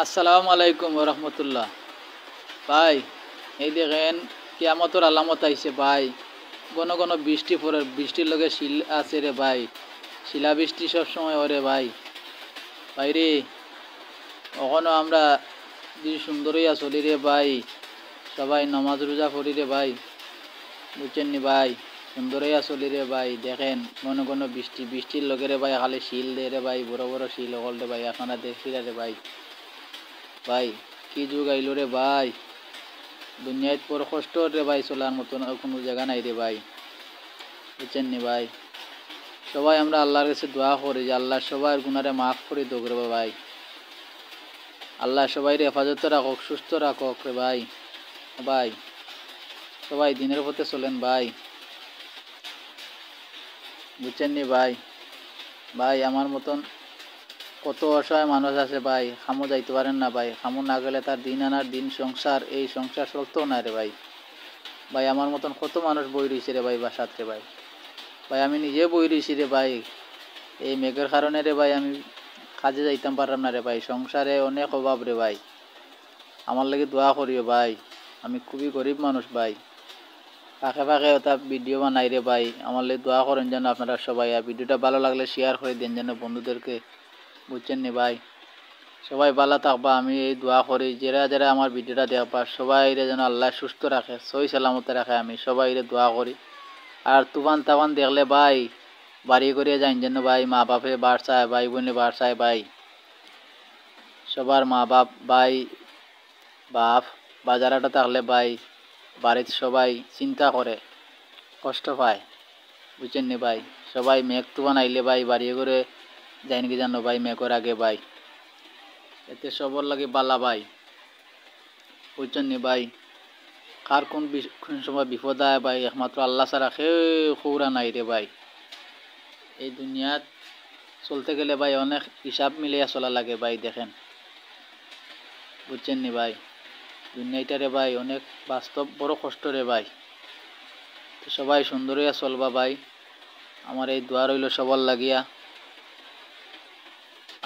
আসসালামু আলাইকুম রহমতুল্লাহ। ভাই, এই দেখেন কিয়ামতর আলামত আইছে ভাই। ঘন ঘন বৃষ্টি পড়ে, বৃষ্টির লগে শিল আছে রে ভাই। শিলা বৃষ্টি সব সময় ওরে ভাই। বাইরে কখনো আমরা যে সুন্দরইয়া চলি রে ভাই, সবাই নমাজ রোজা করি রে ভাই, বুঝছেন নি ভাই? সুন্দরইয়া চলি রে ভাই। দেখেন ঘন ঘন বৃষ্টি, বৃষ্টির লগে রে ভাই খালি শিল দে রে ভাই, বড় বড় শিল হল রে ভাই, আপনারা দেখছি রে ভাই। ভাই কি যুগ আইলো রে ভাই, দুনিয়ায় বড় কষ্ট রে ভাই, চলার মতন আর কোনো জায়গা নাই রে ভাই, বুঝছেন নি ভাই? সবাই আমরা আল্লাহর কাছে দোয়া করি যে আল্লাহ সবার গুনারে মাফ করে দোক রে ভাই। আল্লাহ সবাই হেফাজতে রাখক, সুস্থ রাখক রে ভাই। ভাই সবাই দিনের পথে চলেন ভাই, বুঝছেন নি ভাই? ভাই আমার মতন কত অসহায় মানুষ আছে ভাই, খামো যাইতে পারেন না ভাই। খামো না গেলে তার দিন আনার দিন সংসার, এই সংসার চলতেও না রে ভাই। ভাই আমার মতন কত মানুষ বই রয়েছে রে ভাই বাসাত রে ভাই। ভাই আমি নিজে বই রয়েছি রে ভাই, এই মেঘের কারণে রে ভাই আমি কাজে যাইতাম পারলাম না রে ভাই। সংসারে অনেক অভাব রে ভাই, আমার লাগে দোয়া করিও ভাই। আমি খুবই গরিব মানুষ ভাই, ফাঁকে ফাঁকে ওটা ভিডিও বানাই রে ভাই। আমার লাগে দোয়া করেন যেন আপনারা সবাই, আর ভিডিওটা ভালো লাগলে শেয়ার করে দেন যেন বন্ধুদেরকে, বুঝছেন নি ভাই? সবাই ভালো থাকবা, আমি এই দোয়া করি যারা যারা আমার ভিডিওটা দেখবা সবাই যেন আল্লাহ সুস্থ রাখে, সহি সালামতে রাখে, আমি সবাই দোয়া করি। আর তুফান তাফান দেখলে ভাই বাড়ি করিয়া যাইন যেন ভাই, মা বাপে বার চায়, ভাই বোনে বার চায় ভাই। সবার মা বাপ ভাই বাপ বাজারাটা থাকলে ভাই বাড়িতে সবাই চিন্তা করে, কষ্ট পায়, বুঝছেন নি ভাই? সবাই মেঘ তুফান আইলে ভাই বাড়ি করে যাইন কি জানো ভাই, মেঘর আগে ভাই, এতে সবর লাগে বালা ভাই, বুঝছেন নি ভাই? কার কোন সময় বিপদ আয় ভাই একমাত্র আল্লাহ ছাড়া কেউ খৌরা নাই রে ভাই। এই দুনিয়াত চলতে গেলে ভাই অনেক হিসাব মিলিয়ে চলা লাগে ভাই, দেখেন, বুঝছেন নি ভাই? দুনিয়াটা রে ভাই অনেক বাস্তব বড় কষ্ট রে ভাই। তো সবাই সুন্দর হইয়া চলবা ভাই, আমার এই দোয়া রইল সবার লাগিয়া।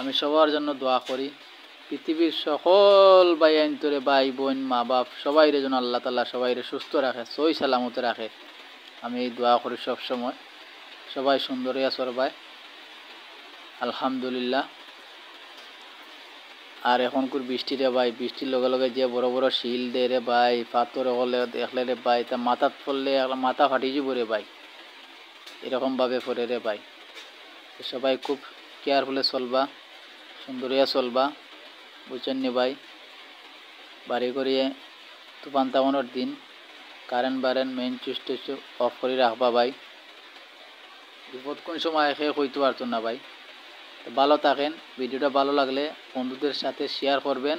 আমি সবার জন্য দোয়া করি, পৃথিবীর সকল ভাই আইনতরে ভাই বোন মা বাপ সবাই যেন আল্লাহ তাআলা সবাই সুস্থ রাখে, সহি সালামতে রাখে। আমি এই দোয়া করি সব সময়। সবাই সুন্দর হইয়া চলবাই, আলহামদুলিল্লাহ। আর এখনকার বৃষ্টি রে ভাই, বৃষ্টির লগে লগে যে বড় বড় শিল দে রে ভাই, পাথর হলে দেখলে রে ভাই তা মাথাত পড়লে মাথা ফাটি যাব রে ভাই, এরকমভাবে পড়ে রে ভাই। সবাই খুব কেয়ারফুলে চলবা, সুন্দরিয়া চলবা, বুঝছেন নি ভাই? বাড়ি করিয়ে তুফান তামানোর দিন কারেন্ট বারেন্ট মেইন সুইচ অফ করে রাখবা ভাই। বিপদ কোন সময় এসে কইতে পারতো না ভাই। ভালো থাকেন, ভিডিওটা ভালো লাগলে বন্ধুদের সাথে শেয়ার করবেন।